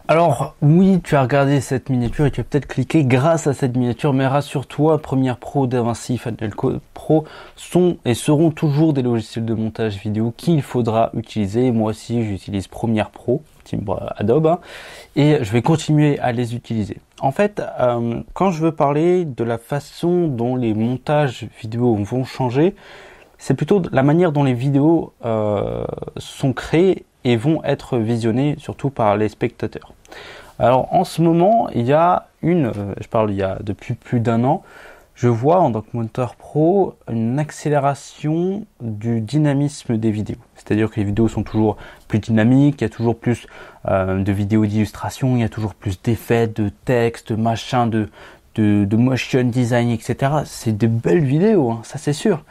Alors oui, tu as regardé cette miniature et tu as peut-être cliqué grâce à cette miniature, mais rassure-toi, Premiere Pro, DaVinci, Final Cut Pro sont et seront toujours des logiciels de montage vidéo qu'il faudra utiliser. Moi aussi, j'utilise Premiere Pro, Team Adobe, hein, et je vais continuer à les utiliser. En fait, quand je veux parler de la façon dont les montages vidéo vont changer, c'est plutôt la manière dont les vidéos sont créées et vont être visionnées, surtout par les spectateurs. Alors en ce moment, il y a depuis plus d'un an, je vois en tant que monteur pro une accélération du dynamisme des vidéos. C'est-à-dire que les vidéos sont toujours plus dynamiques, il y a toujours plus de vidéos d'illustration, il y a toujours plus d'effets, de texte, machin, de motion design, etc. C'est de belles vidéos, hein, ça c'est sûr.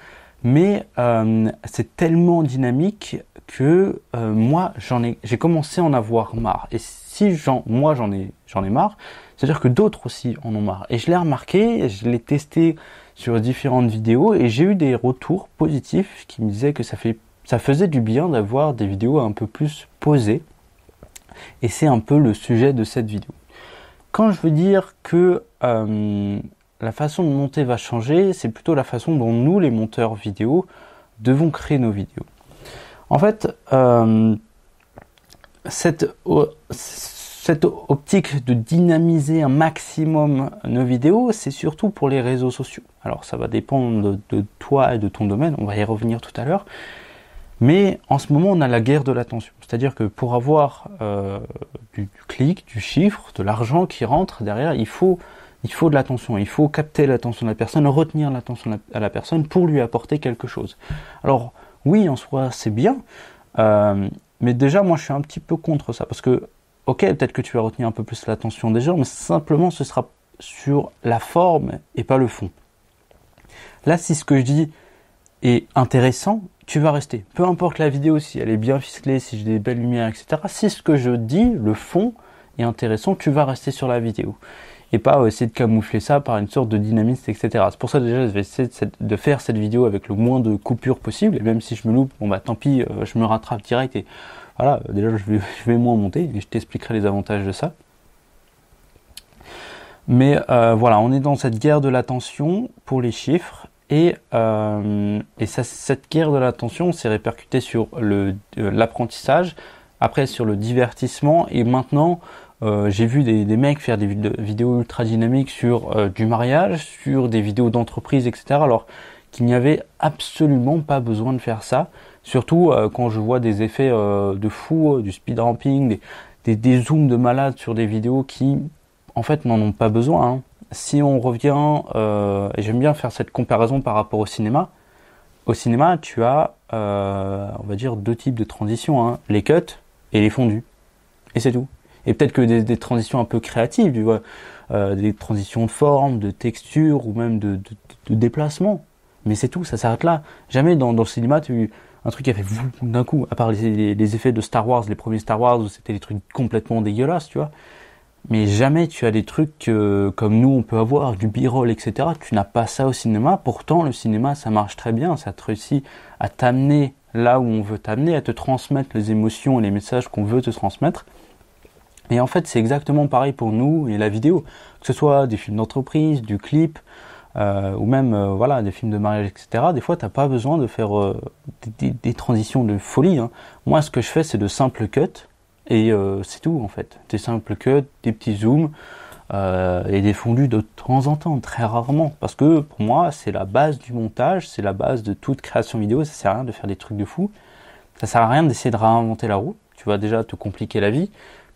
Mais c'est tellement dynamique que moi j'ai commencé à en avoir marre. Et si moi j'en ai marre, c'est-à-dire que d'autres aussi en ont marre. Et je l'ai remarqué, je l'ai testé sur différentes vidéos et j'ai eu des retours positifs qui me disaient que ça faisait du bien d'avoir des vidéos un peu plus posées. Et c'est un peu le sujet de cette vidéo. Quand je veux dire que la façon de monter va changer, c'est plutôt la façon dont nous, les monteurs vidéo, devons créer nos vidéos. En fait, cette optique de dynamiser un maximum nos vidéos, c'est surtout pour les réseaux sociaux. Alors ça va dépendre de toi et de ton domaine, on va y revenir tout à l'heure. Mais en ce moment, on a la guerre de l'attention. C'est-à-dire que pour avoir du clic, du chiffre, de l'argent qui rentre derrière, il faut de l'attention, il faut capter l'attention de la personne, retenir l'attention à la personne pour lui apporter quelque chose. Alors oui, en soi, c'est bien, mais déjà, moi, je suis un petit peu contre ça, parce que, ok, peut-être que tu vas retenir un peu plus l'attention des gens, mais simplement, ce sera sur la forme et pas le fond. Là, si ce que je dis est intéressant, tu vas rester. Peu importe la vidéo, si elle est bien ficelée, si j'ai des belles lumières, etc. Si ce que je dis, le fond, est intéressant, tu vas rester sur la vidéo. Et pas essayer de camoufler ça par une sorte de dynamisme, etc. C'est pour ça déjà je vais essayer de faire cette vidéo avec le moins de coupures possible, et même si je me loupe, bon bah tant pis, je me rattrape direct, et voilà, déjà je vais moins monter, et je t'expliquerai les avantages de ça. Mais voilà, on est dans cette guerre de l'attention pour les chiffres, et cette guerre de l'attention s'est répercutée sur l'apprentissage, après sur le divertissement, et maintenant j'ai vu des mecs faire des vidéos ultra dynamiques sur du mariage, sur des vidéos d'entreprise, etc. Alors qu'il n'y avait absolument pas besoin de faire ça. Surtout quand je vois des effets de fou, du speed ramping, des zooms de malade sur des vidéos qui, en fait, n'en ont pas besoin. Hein. Si on revient, et j'aime bien faire cette comparaison par rapport au cinéma tu as, on va dire, deux types de transitions. Hein. Les cuts et les fondus. Et c'est tout. Et peut-être que des transitions un peu créatives, tu vois, des transitions de forme, de texture ou même de déplacement. Mais c'est tout, ça s'arrête là. Jamais dans le cinéma, tu as eu un truc qui a fait d'un coup, à part les effets de Star Wars, les premiers Star Wars où c'était des trucs complètement dégueulasses, tu vois. Mais jamais tu as des trucs comme nous on peut avoir, du b-roll, etc. Tu n'as pas ça au cinéma. Pourtant, le cinéma, ça marche très bien. Ça te réussit à t'amener là où on veut t'amener, à te transmettre les émotions et les messages qu'on veut te transmettre. Et en fait, c'est exactement pareil pour nous et la vidéo. Que ce soit des films d'entreprise, du clip, ou même voilà, des films de mariage, etc. Des fois, tu n'as pas besoin de faire des transitions de folie. Hein. Moi, ce que je fais, c'est de simples cuts. Et c'est tout, en fait. Des simples cuts, des petits zooms, et des fondus de temps en temps, très rarement. Parce que pour moi, c'est la base du montage, c'est la base de toute création vidéo. Ça sert à rien de faire des trucs de fou. Ça sert à rien d'essayer de réinventer la roue. Tu vas déjà te compliquer la vie,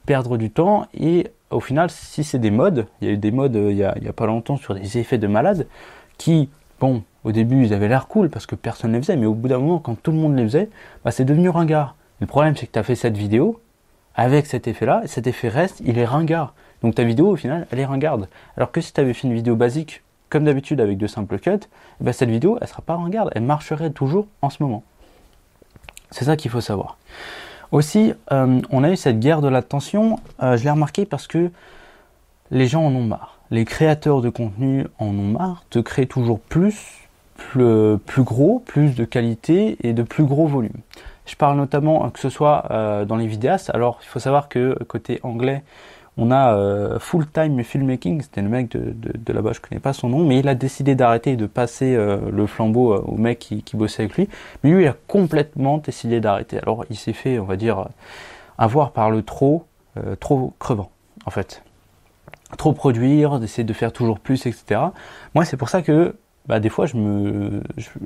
perdre du temps, et au final, si c'est des modes, il y a eu des modes il y a pas longtemps sur des effets de malade qui, bon, au début ils avaient l'air cool parce que personne ne les faisait, mais au bout d'un moment, quand tout le monde les faisait, bah, c'est devenu ringard. Le problème, c'est que tu as fait cette vidéo avec cet effet-là, et cet effet reste, il est ringard. Donc ta vidéo, au final, elle est ringarde. Alors que si tu avais fait une vidéo basique, comme d'habitude avec de simples cuts, bah, cette vidéo, elle sera pas ringarde, elle marcherait toujours en ce moment. C'est ça qu'il faut savoir. Aussi, on a eu cette guerre de l'attention, je l'ai remarqué parce que les gens en ont marre. Les créateurs de contenu en ont marre de créer toujours plus gros, plus de qualité et de plus gros volume. Je parle notamment que ce soit dans les vidéastes. Alors il faut savoir que côté anglais, on a Full Time Filmmaking, c'était le mec de là-bas, je connais pas son nom, mais il a décidé d'arrêter et de passer le flambeau au mec qui bossait avec lui. Mais lui, il a complètement décidé d'arrêter. Alors il s'est fait, on va dire, avoir par le trop crevant, en fait. Trop produire, d'essayer de faire toujours plus, etc. Moi, c'est pour ça que des fois,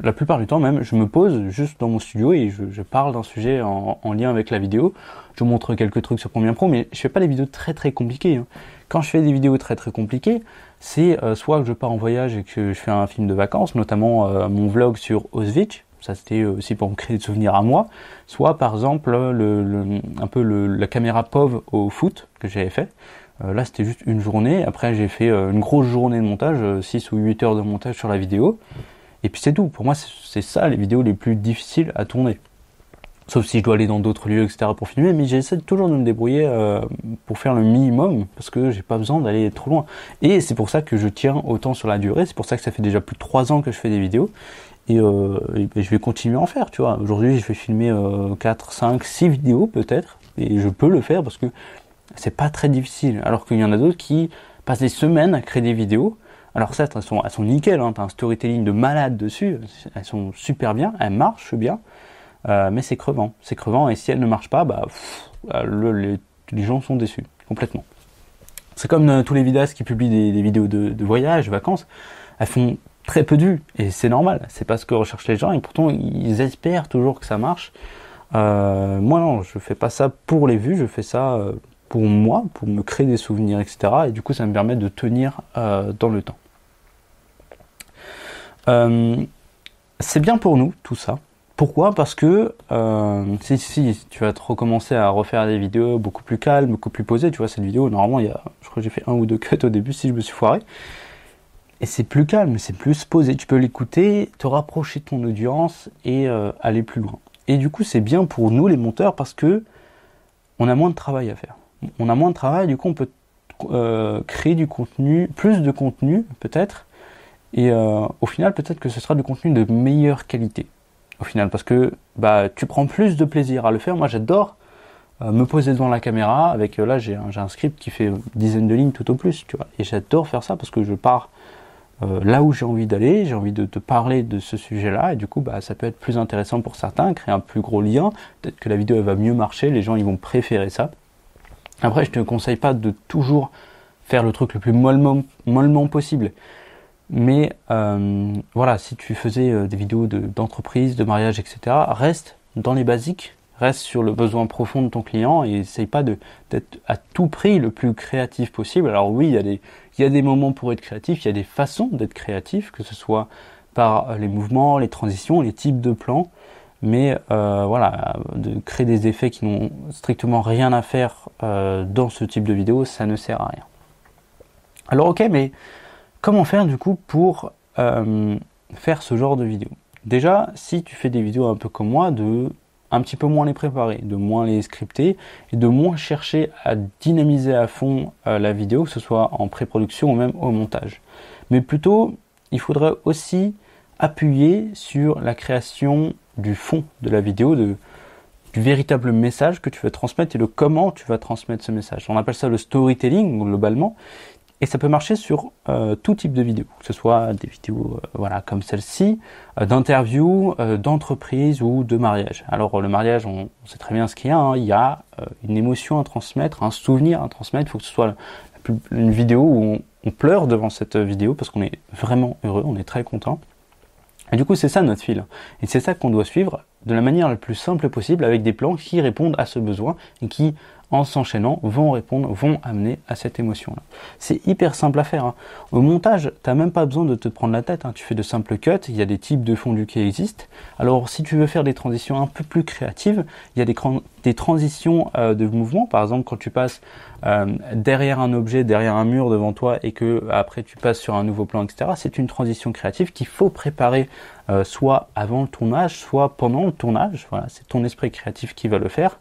la plupart du temps même, je me pose juste dans mon studio et je parle d'un sujet en lien avec la vidéo. Je vous montre quelques trucs sur Premiere Pro, mais je fais pas des vidéos très très compliquées. Hein. Quand je fais des vidéos très très compliquées, c'est soit que je pars en voyage et que je fais un film de vacances, notamment mon vlog sur Auschwitz. Ça c'était aussi pour me créer des souvenirs à moi. Soit par exemple la caméra POV au foot que j'avais fait. Là, c'était juste une journée. Après, j'ai fait une grosse journée de montage, 6 ou 8 heures de montage sur la vidéo. Et puis c'est tout. Pour moi, c'est ça les vidéos les plus difficiles à tourner. Sauf si je dois aller dans d'autres lieux, etc. pour filmer. Mais j'essaie toujours de me débrouiller pour faire le minimum parce que j'ai pas besoin d'aller trop loin. Et c'est pour ça que je tiens autant sur la durée. C'est pour ça que ça fait déjà plus de 3 ans que je fais des vidéos. Et je vais continuer à en faire, tu vois. Aujourd'hui, je vais filmer 4, 5, 6 vidéos peut-être. Et je peux le faire parce que c'est pas très difficile, alors qu'il y en a d'autres qui passent des semaines à créer des vidéos. Alors certes, elles sont nickel, hein, t'as un storytelling de malade dessus, elles sont super bien, elles marchent bien, mais c'est crevant, et si elles ne marchent pas, les gens sont déçus, complètement. C'est comme tous les vidéastes qui publient des vidéos de voyage, de vacances, elles font très peu de vues, et c'est normal, c'est pas ce que recherchent les gens, et pourtant ils espèrent toujours que ça marche. Moi non, je fais pas ça pour les vues, je fais ça pour moi, pour me créer des souvenirs, etc. Et du coup, ça me permet de tenir dans le temps. C'est bien pour nous, tout ça. Pourquoi ? Parce que si tu vas te recommencer à refaire des vidéos beaucoup plus calmes, beaucoup plus posées, tu vois, cette vidéo, normalement, je crois que j'ai fait 1 ou 2 cuts au début si je me suis foiré. Et c'est plus calme, c'est plus posé. Tu peux l'écouter, te rapprocher de ton audience et aller plus loin. Et du coup, c'est bien pour nous, les monteurs, parce que on a moins de travail à faire. On a moins de travail, du coup on peut créer du contenu, plus de contenu peut-être, et au final peut-être que ce sera du contenu de meilleure qualité, au final, parce que tu prends plus de plaisir à le faire. Moi j'adore me poser devant la caméra, avec là j'ai un script qui fait une dizaine de lignes tout au plus, tu vois, et j'adore faire ça parce que je pars là où j'ai envie d'aller, j'ai envie de te parler de ce sujet-là, et du coup ça peut être plus intéressant pour certains, créer un plus gros lien, peut-être que la vidéo elle va mieux marcher, les gens ils vont préférer ça. Après, je te conseille pas de toujours faire le truc le plus mollement possible. Mais voilà, si tu faisais des vidéos d'entreprise, de mariage, etc., reste dans les basiques, reste sur le besoin profond de ton client et essaye pas d'être à tout prix le plus créatif possible. Alors oui, il y a des moments pour être créatif, il y a des façons d'être créatif, que ce soit par les mouvements, les transitions, les types de plans. Mais voilà, de créer des effets qui n'ont strictement rien à faire dans ce type de vidéo, ça ne sert à rien. Alors ok, mais comment faire du coup pour faire ce genre de vidéo ? Déjà, si tu fais des vidéos un peu comme moi, de un petit peu moins les préparer, de moins les scripter et de moins chercher à dynamiser à fond la vidéo, que ce soit en pré-production ou même au montage. Mais plutôt, il faudrait aussi appuyer sur la création du fond de la vidéo, du véritable message que tu veux transmettre et de comment tu vas transmettre ce message. On appelle ça le storytelling globalement, et ça peut marcher sur tout type de vidéo, que ce soit des vidéos comme celle-ci, d'interviews, d'entreprise ou de mariage. Alors le mariage, on sait très bien ce qu'il y a, hein. Il y a une émotion à transmettre, un souvenir à transmettre. Il faut que ce soit une vidéo où on pleure devant cette vidéo parce qu'on est vraiment heureux, on est très content. Et du coup, c'est ça notre fil. Et c'est ça qu'on doit suivre de la manière la plus simple possible, avec des plans qui répondent à ce besoin et qui, en s'enchaînant, vont amener à cette émotion-là. C'est hyper simple à faire, hein. Au montage, t'as même pas besoin de te prendre la tête, hein. Tu fais de simples cuts, il y a des types de fondus qui existent. Alors, si tu veux faire des transitions un peu plus créatives, il y a des transitions de mouvement. Par exemple, quand tu passes derrière un objet, derrière un mur devant toi et que après tu passes sur un nouveau plan, etc. C'est une transition créative qu'il faut préparer soit avant le tournage, soit pendant le tournage. Voilà, c'est ton esprit créatif qui va le faire.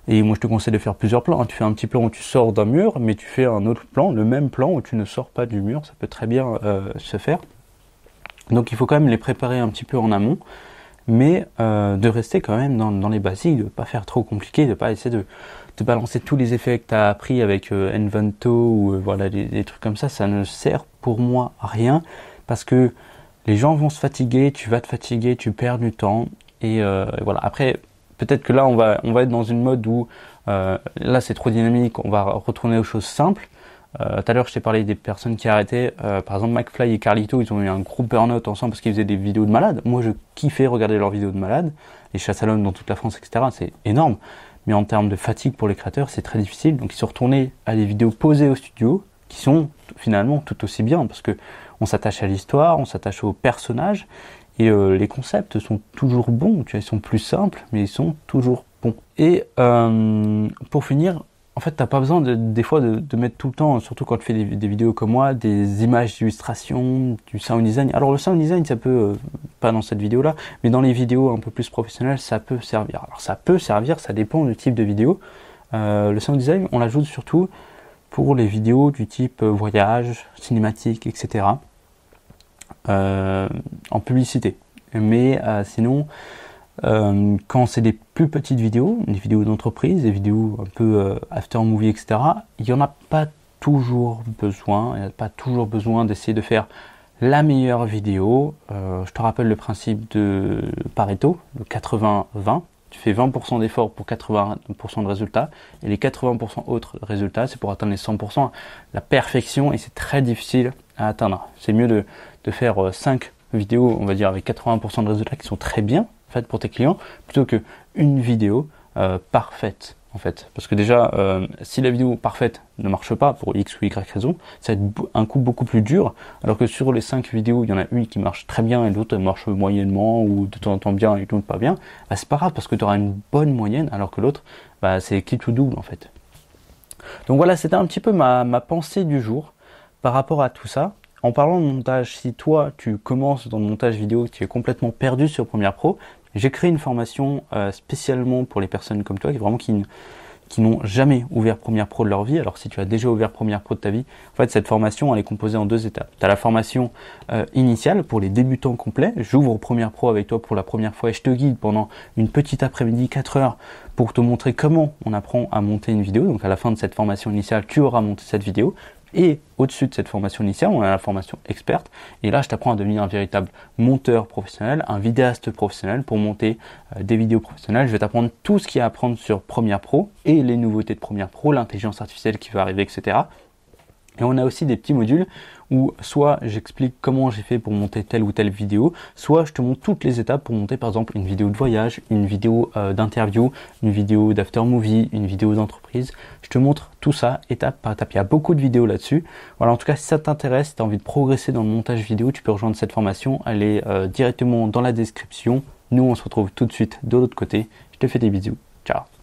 Et moi je te conseille de faire plusieurs plans. Tu fais un petit plan où tu sors d'un mur, mais tu fais un autre plan, le même plan où tu ne sors pas du mur. Ça peut très bien se faire. Donc il faut quand même les préparer un petit peu en amont. mais de rester quand même dans les basiques, de pas faire trop compliqué, de pas essayer de balancer tous les effets que tu as appris avec Envato ou voilà des trucs comme ça ne sert pour moi à rien, parce que les gens vont se fatiguer, tu vas te fatiguer, tu perds du temps, et voilà. Après, peut-être que là on va être dans une mode où là c'est trop dynamique, on va retourner aux choses simples. Tout à l'heure je t'ai parlé des personnes qui arrêtaient, par exemple McFly et Carlito, ils ont eu un gros burn-out ensemble parce qu'ils faisaient des vidéos de malades. Moi je kiffais regarder leurs vidéos de malades, les chasses à l'homme dans toute la France, etc. C'est énorme, mais en termes de fatigue pour les créateurs c'est très difficile, donc ils sont retournés à des vidéos posées au studio qui sont finalement tout aussi bien, parce que on s'attache à l'histoire, on s'attache aux personnages, et les concepts sont toujours bons, tu vois, ils sont plus simples, mais ils sont toujours bons. Et pour finir, en fait, t'as pas besoin des fois de mettre tout le temps, surtout quand tu fais des vidéos comme moi, des images d'illustration, du sound design. Alors le sound design, ça peut, pas dans cette vidéo-là, mais dans les vidéos un peu plus professionnelles, ça peut servir. Alors ça peut servir, ça dépend du type de vidéo. Le sound design, on l'ajoute surtout pour les vidéos du type voyage, cinématique, etc. En publicité. Mais sinon, quand c'est des plus petites vidéos, des vidéos d'entreprise, des vidéos un peu after movie, etc., il n'y en a pas toujours besoin. Il n'y a pas toujours besoin d'essayer de faire la meilleure vidéo. Je te rappelle le principe de Pareto, le 80-20. Tu fais 20% d'efforts pour 80% de résultats, et les 80% autres résultats, c'est pour atteindre les 100%. La perfection, et c'est très difficile à atteindre. C'est mieux de faire 5 vidéos, on va dire, avec 80% de résultats qui sont très bien faites pour tes clients, plutôt que une vidéo parfaite, en fait. Parce que déjà, si la vidéo parfaite ne marche pas pour X ou Y raison, ça va être un coup beaucoup plus dur, alors que sur les 5 vidéos, il y en a une qui marche très bien et l'autre marche moyennement, ou de temps en temps bien et l'autre pas bien, bah, c'est pas grave, parce que tu auras une bonne moyenne, alors que l'autre, bah, c'est quitte ou double, en fait. Donc voilà, c'était un petit peu ma pensée du jour par rapport à tout ça. En parlant de montage, si toi tu commences dans le montage vidéo, tu es complètement perdu sur Premiere Pro, j'ai créé une formation spécialement pour les personnes comme toi, qui n'ont jamais ouvert Premiere Pro de leur vie. Alors si tu as déjà ouvert Premiere Pro de ta vie, en fait cette formation elle est composée en 2 étapes. Tu as la formation initiale pour les débutants complets. J'ouvre Premiere Pro avec toi pour la première fois et je te guide pendant une petite après-midi, 4 heures, pour te montrer comment on apprend à monter une vidéo. Donc à la fin de cette formation initiale, tu auras monté cette vidéo. Et au-dessus de cette formation initiale, on a la formation experte. Et là, je t'apprends à devenir un véritable monteur professionnel, un vidéaste professionnel pour monter des vidéos professionnelles. Je vais t'apprendre tout ce qu'il y a à apprendre sur Premiere Pro et les nouveautés de Premiere Pro, l'intelligence artificielle qui va arriver, etc. Et on a aussi des petits modules où soit j'explique comment j'ai fait pour monter telle ou telle vidéo, soit je te montre toutes les étapes pour monter par exemple une vidéo de voyage, une vidéo d'interview, une vidéo d'after movie, une vidéo d'entreprise. Je te montre tout ça étape par étape. Il y a beaucoup de vidéos là-dessus. Voilà, en tout cas, si ça t'intéresse, si tu as envie de progresser dans le montage vidéo, tu peux rejoindre cette formation. Elle est directement dans la description. Nous, on se retrouve tout de suite de l'autre côté. Je te fais des bisous. Ciao.